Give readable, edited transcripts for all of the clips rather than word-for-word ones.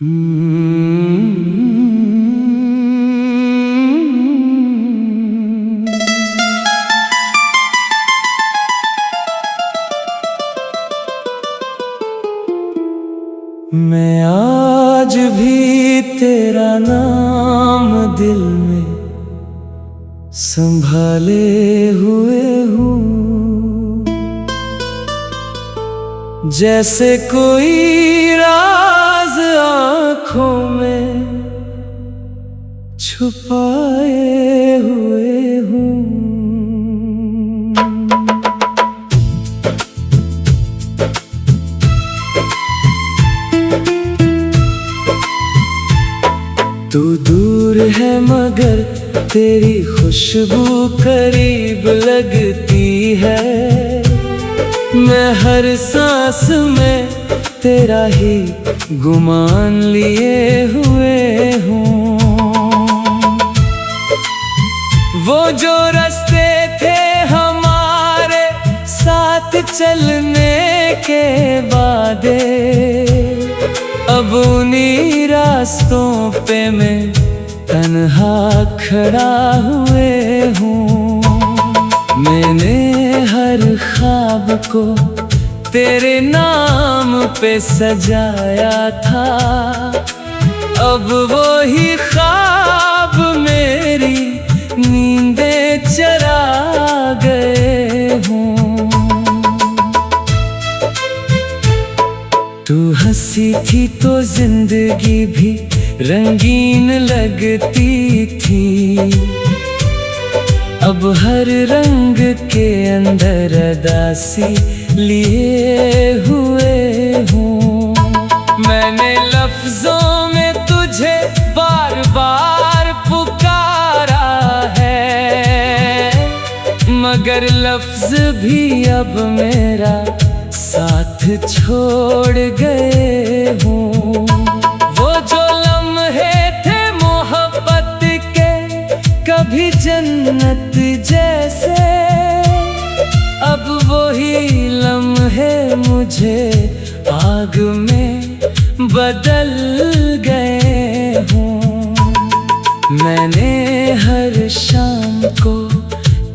मैं आज भी तेरा नाम दिल में संभाले हुए हूँ, जैसे कोई राज आँखों में छुपाए हुए हूँ। तू दूर है मगर तेरी खुशबू करीब लगती है। मैं हर सांस में तेरा ही गुमान लिए हुए हूँ। वो जो रास्ते थे हमारे साथ चलने के वादे, अब उन्हीं रास्तों पे मैं तन्हा खड़ा हुए हूँ। मैंने हर ख्वाब को तेरे नाम पे सजाया था, अब वो ही ख्वाब मेरी नींदें चरा गए हूँ। तू हंसी थी तो जिंदगी भी रंगीन लगती थी, अब हर रंग के अंदर उदासी लिए हुए हूँ। मैंने लफ्जों में तुझे बार बार पुकारा है, मगर लफ्ज भी अब मेरा साथ छोड़ गए हूँ। वो जो लम्हे थे मोहब्बत के कभी जन्नत जैसे, अब वही लम्हे मुझे आग में बदल गए हूँ। मैंने हर शाम को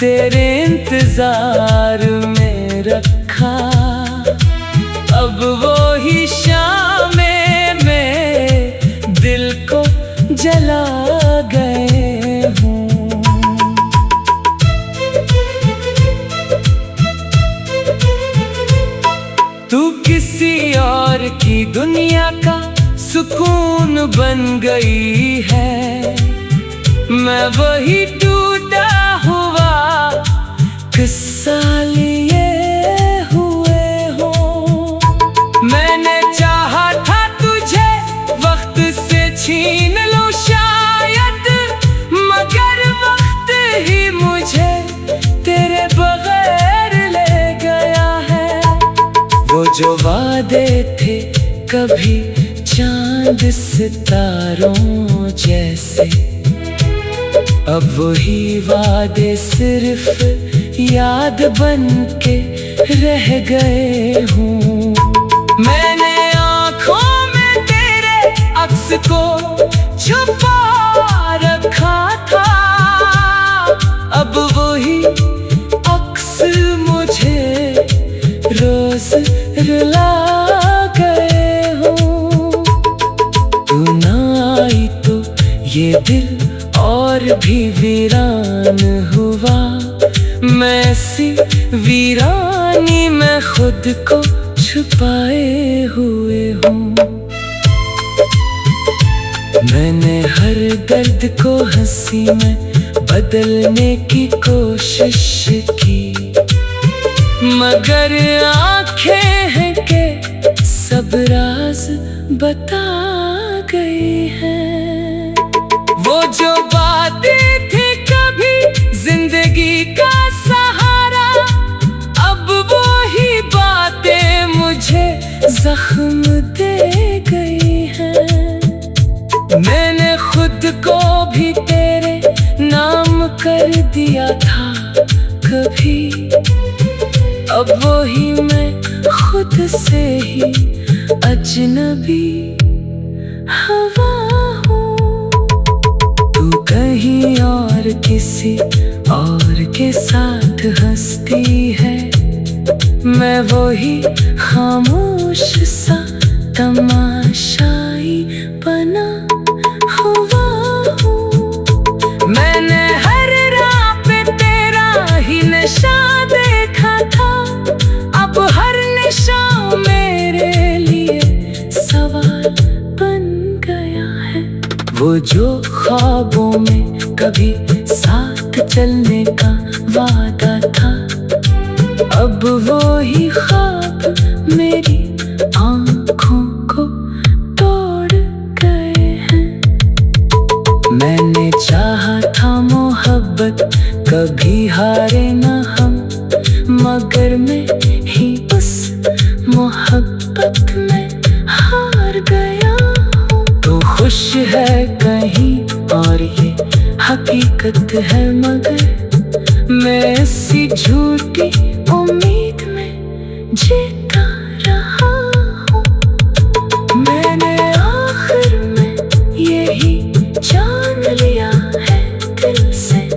तेरे इंतजार में रखा, अब वो ही शामें में दिल को जला गए हूँ। तू किसी और की दुनिया का सुकून बन गई है, मैं वही टूटा हुआ किस्सा लिए हुए हूँ। मैंने चाहा था तुझे वक्त से छीन लूं शायद, मगर वक्त ही मुझे तेरे बगैर ले गया है। वो जो वादे थे कभी चांद सितारों जैसे, अब वही वादे सिर्फ याद बन के रह गए हूँ। मैंने आँखों में तेरे अक्स को छुपा रखा था, अब वही अक्स मुझे रोज रुला गए हूँ। तू ना आई तो ये दिल और भी वीरान हुआ, मैं ऐसी वीरानी में खुद को छुपाए हुए हूँ। मैंने हर दर्द को हंसी में बदलने की कोशिश की, मगर आँखें हैं के सब राज बता गई हैं। वो जो बातें थी कभी जिंदगी का सहारा, अब वो ही बातें मुझे जख्म दे गई हैं। मैंने खुद को भी तेरे नाम कर दिया था कभी, अब वो ही मैं खुद से ही अजनबी और किसी और के साथ हंसती है। मैं वही खामोश सा तमाशाई बना हुआ हूँ। मैंने हर राह पे तेरा ही नशा देखा था, अब हर निशा मेरे लिए सवाल बन गया है। वो जो ख्वाबों में कभी साथ चलने का वादा था, अब वो ही ख्वाब मेरी आँखों को तोड़ गए हैं। मैंने चाहा था मोहब्बत कभी हारे न हम, मगर मैं ही उस मोहब्बत में हार गया हूँ। तो खुश है कहीं और ये हकीकत है, मगर मैं ऐसी झूठी उम्मीद में जीता रहा हूँ। मैंने आखिर में यही जान लिया है दिल से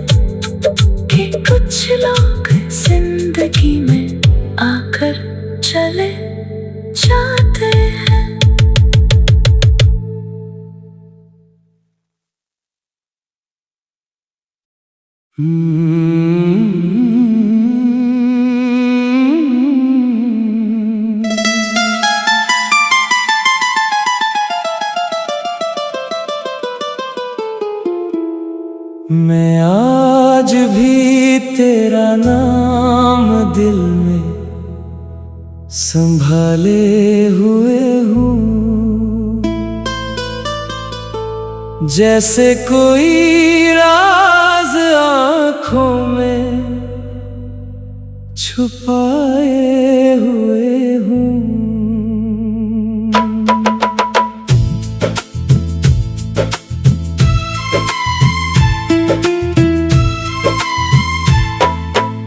कि कुछ लोग जिंदगी में आकर चले जाते हैं। मैं आज भी तेरा नाम दिल में संभाले हुए हूँ, जैसे कोई राज आँखों में छुपाए हुए हूँ।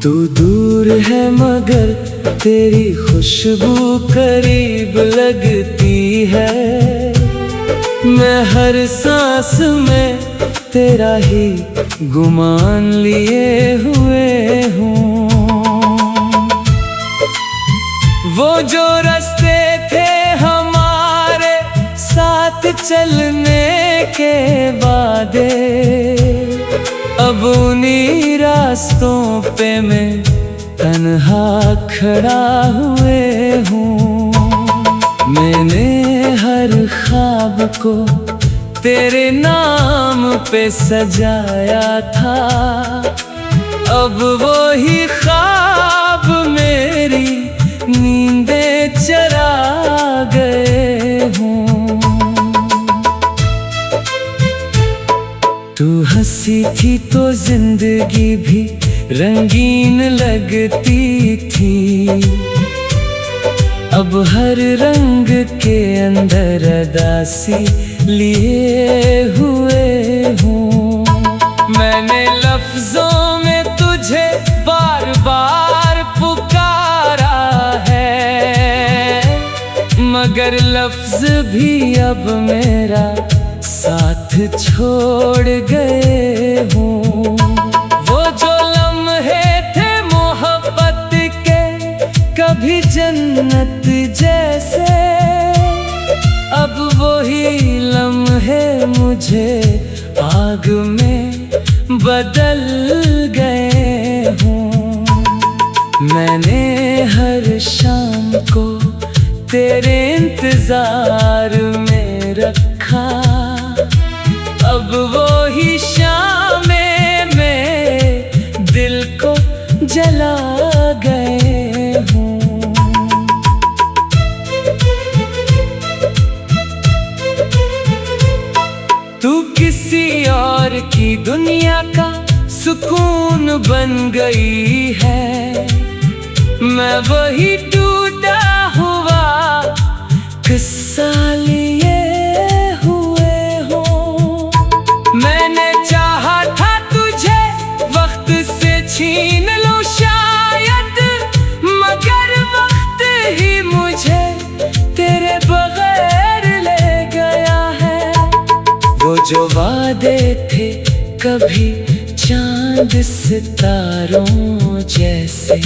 तू दूर है मगर तेरी खुशबू करीब लगती है। मैं हर सांस में तेरा ही गुमान लिए हुए हूँ। वो जो रास्ते थे हमारे साथ चलने के वादे, अब उन्हीं रास्तों पे मैं तन्हा खड़ा हुए हूँ। मैंने हर ख्वाब को तेरे नाम पे सजाया था, अब वो ही ख्वाब मेरी नींदें चरा गए हूँ। तू हंसी थी तो जिंदगी भी रंगीन लगती थी, अब हर रंग के अंदर उदासी लिए हुए हूँ। मैंने लफ्जों में तुझे बार बार पुकारा है, मगर लफ्ज भी अब मेरा साथ छोड़ गए हूँ। वो जो लम्हे थे मोहब्बत के कभी जन्नत जैसे, अब वही लम्हे मुझे आग में बदल गए हूँ। मैंने हर शाम को तेरे इंतजार में रखा, अब वो ही शामें में दिल को जला गए हूँ। तू किसी और की दुनिया का सुकून बन गई है, मैं वही टूटा हुआ किस्सा लिए हुए हूँ। मैंने चाहा था तुझे वक्त से छीन लूं शायद, मगर वक्त ही मुझे तेरे बगैर ले गया है। वो जो वादे थे कभी चांद सितारों जैसे,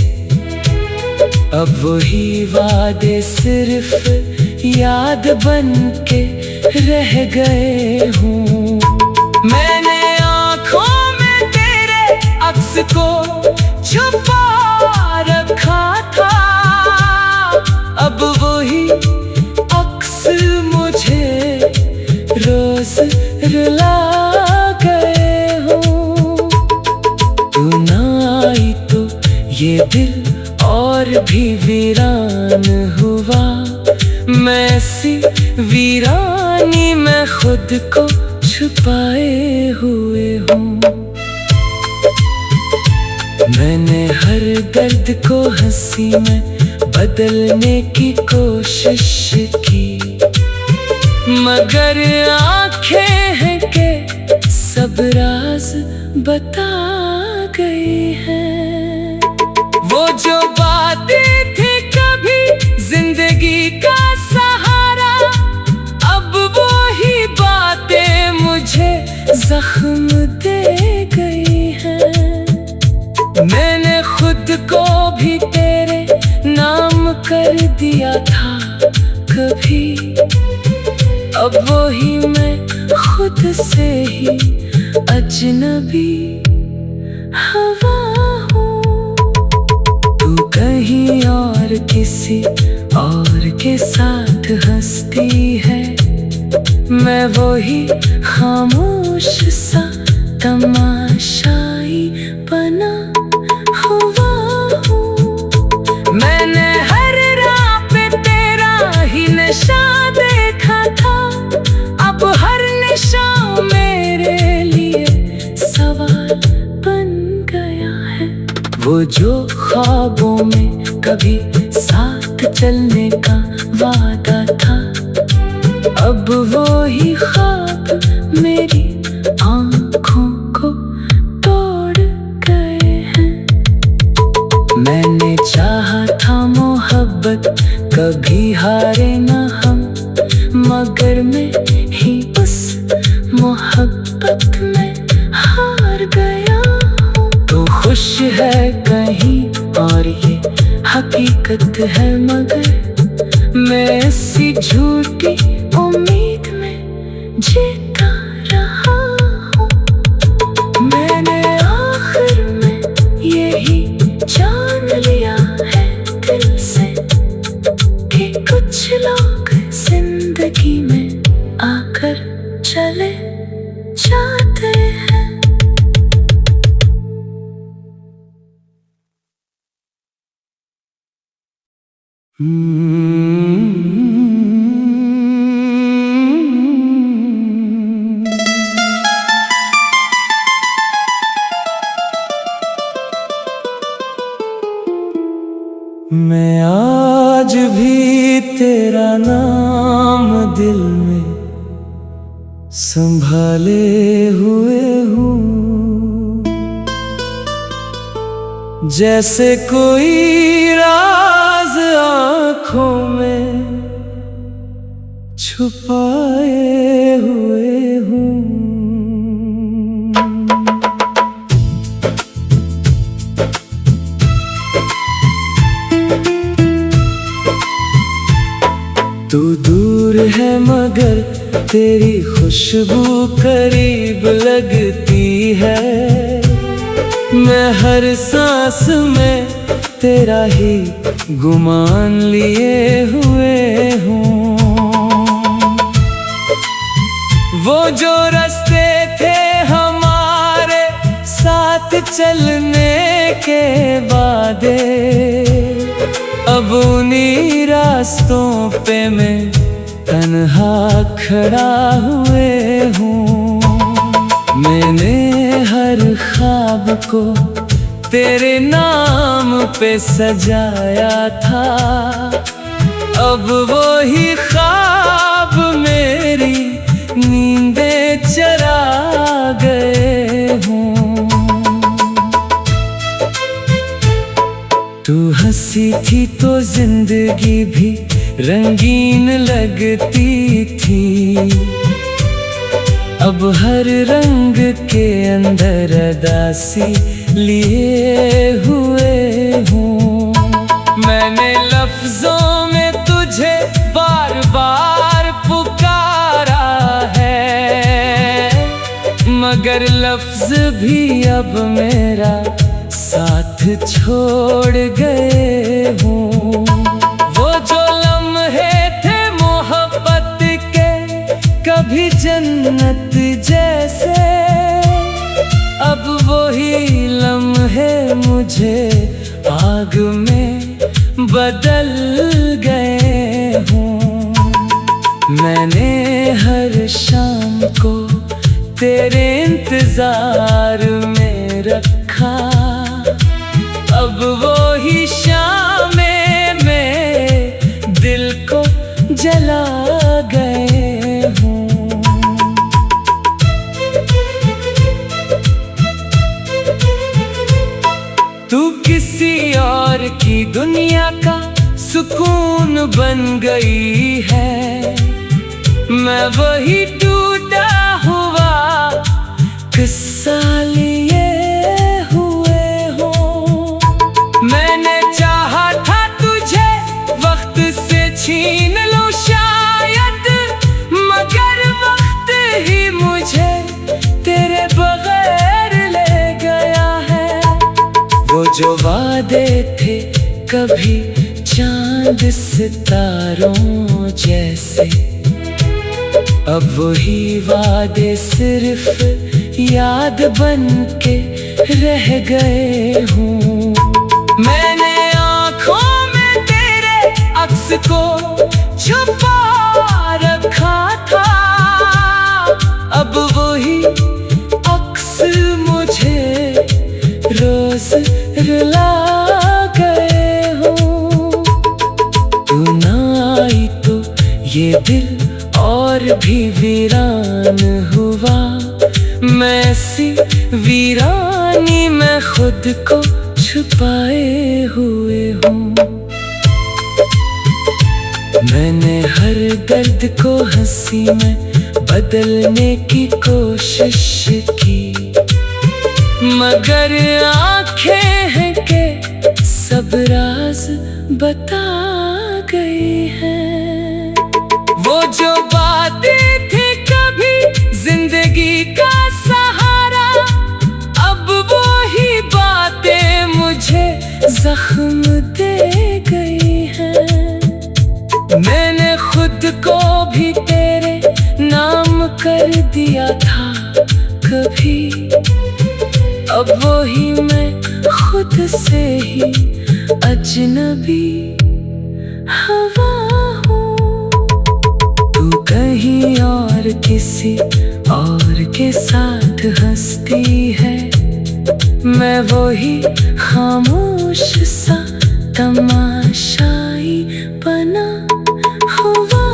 अब वही वादे सिर्फ याद बन के रह गए हूँ। मैंने आँखों में तेरे अक्स को छुपा रखा था, अब वही अक्स मुझे रोज रुला गए हूँ। तू ना आई तो ये दिल और भी वीरान हुआ, मैं सी वीरानी में खुद को छुपाए हुए हूँ। मैंने हर दर्द को हंसी में बदलने की कोशिश की, मगर आंखें हैं के सब राज बता गई हैं। वो जो बातें थी कभी जिंदगी का सहारा, अब वो ही बातें मुझे जख्म दे गई हैं। मैंने खुद को भी तेरे नाम कर दिया था कभी, अब वो ही मैं खुद से ही अजनबी हवा हूँ। तू कहीं और किसी और के साथ हंसती है, मैं वही खामोश सा तमाशाई बना हुआ हूँ। मैंने हर राह पे तेरा ही नशा देखा था, अब हर निशा मेरे लिए सवाल बन गया है। वो जो ख्वाबों में कभी साथ चलने का वादा था, अब वो ही ख्वाब मेरी आँखों को तोड़ गए हैं। मैंने चाहा था मोहब्बत कभी हारे न हम, मगर मैं ही उस मोहब्बत में हार गया हूँ। तो खुश है कहीं और ये हकीकत है, मगर मैं ऐसी झूठी उम्मीद में जीता रहा हूँ। मैंने आखिर में यही जान लिया है दिल से कि कुछ लोग जिंदगी में आकर चले जाते हैं। मैं आज भी तेरा नाम दिल में संभाले हुए हूँ, जैसे कोई राज आँखों में छुपाए हुए हूँ। तू दूर है मगर तेरी खुशबू करीब लगती है, मैं हर सांस में तेरा ही गुमान लिए हुए हूँ। वो जो रास्ते थे हमारे साथ चलने के वादे, अब उन्हीं रास्तों पे मैं तन्हा खड़ा हुए हूँ। मैंने हर ख्वाब को तेरे नाम पे सजाया था, अब वो ही ख्वाब मेरी नींदें चरा गए हूँ। तू हंसी थी तो जिंदगी भी रंगीन लगती थी, अब हर रंग के अंदर अदासी लिए हुए हूँ। मैंने लफ्जों में तुझे बार बार पुकारा है, मगर लफ्ज भी अब मेरा साथ छोड़ गए हूँ। वो जो लम्हे थे मोहब्बत के कभी जन्नत जैसे, अब वही लम्हे मुझे आग में बदल गए हूँ। मैंने हर शाम को तेरे इंतजार में रखा, अब वही शामें में दिल को जला गए हूँ। तू किसी और की दुनिया का सुकून बन गई है, मैं वही टूटा हुआ किस्सा लिए हुए हूँ। मैंने चाहा था तुझे वक्त से छीन लूं शायद, मगर वक्त ही मुझे तेरे बगैर ले गया है। वो जो वादे थे कभी चांद सितारों जैसे, अब वही वादे सिर्फ याद बन के रह गए हूँ। मैंने आँखों में तेरे अक्स को छुपा रखा था, अब वही अक्स मुझे रोज रुला गए हूँ। तू ना आई तो ये दिल और भी वीरान हुआ, मैं ऐसी वीरानी में खुद को छुपाए हुए हूँ। मैंने हर दर्द को हंसी में बदलने की कोशिश की, मगर आँखें हैं के सब राज बता गई हैं। वो जो बातें थी कभी जिंदगी का सहारा, अब वो ही बातें मुझे जख्म दे गई हैं। मैंने खुद को भी तेरे नाम कर दिया था कभी, अब वो ही मैं खुद से ही अजनबी हवा हूँ। तू कहीं और किसी और के साथ हंसती है, मैं वही खामोश सा तमाशाई बना हुआ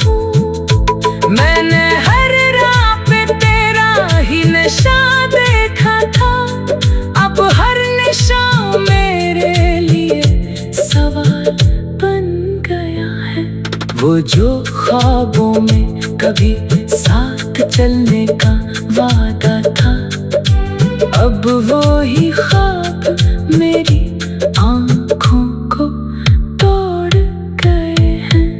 हूँ। मैंने हर राह पे तेरा ही नशा देखा था, अब हर निशा मेरे लिए सवाल बन गया है। वो जो ख्वाबों में कभी साथ चलने का वादा था, अब वो ही ख्वाब मेरी आँखों को तोड़ गए हैं।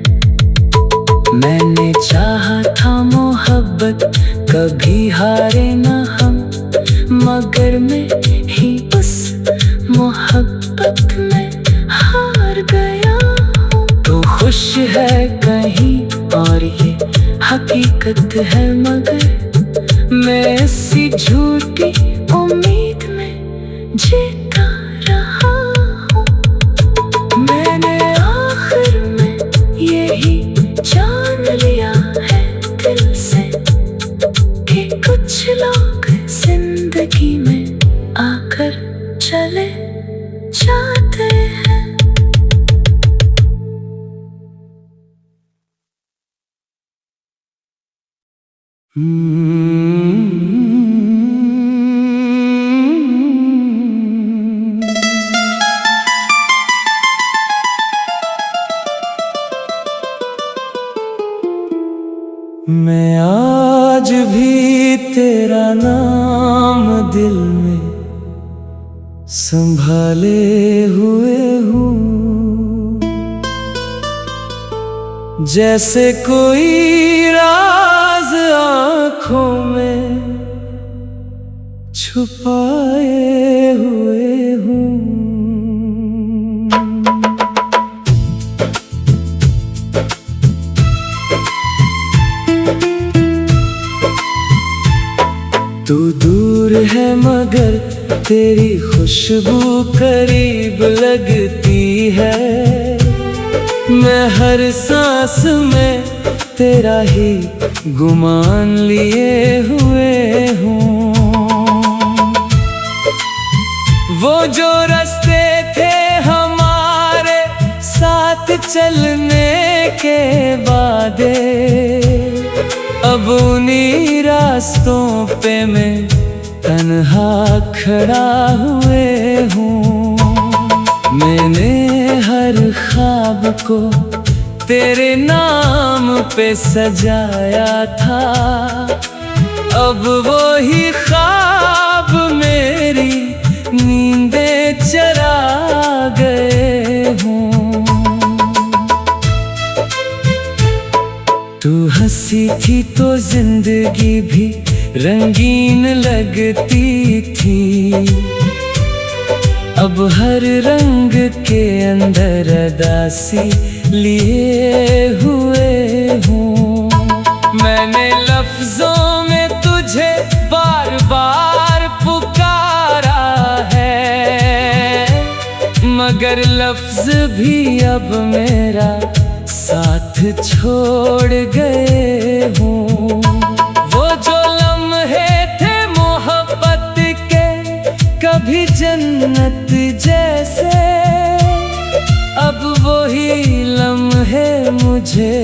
मैंने चाहा था मोहब्बत कभी हारे न हम, मगर मैं ही उस मोहब्बत में हार गया हूँ। तू खुश है कहीं और ये हकीकत है, मगर मैं ऐसी झूठी उम्मीद में जीता रहा हूँ। मैंने आखिर में यही जान लिया है दिल से कि कुछ लोग जिंदगी में आकर चले जाते हैं। मैं आज भी तेरा नाम दिल में संभाले हुए हूँ, जैसे कोई राज आँखों में छुपाए हुए हूँ। तू दूर है मगर तेरी खुशबू करीब लगती है, मैं हर सांस में तेरा ही गुमान लिए हुए हूँ। वो जो रास्ते थे हमारे साथ चलने के वादे, अब उन्हीं रास्तों पे मैं तन्हा खड़ा हुए हूँ। मैंने हर ख्वाब को तेरे नाम पे सजाया था, अब वो ही ख्वाब मेरी नींदें चरा गए हूँ। तू हंसी थी तो जिंदगी भी रंगीन लगती थी, अब हर रंग के अंदर उदासी लिए हुए हूँ। मैंने लफ्जों में तुझे बार बार पुकारा है, मगर लफ्ज भी अब मेरा साथ छोड़ गए हूँ। वो जो लम्हे थे मोहब्बत के कभी जन्नत जैसे, अब वही लम्हे मुझे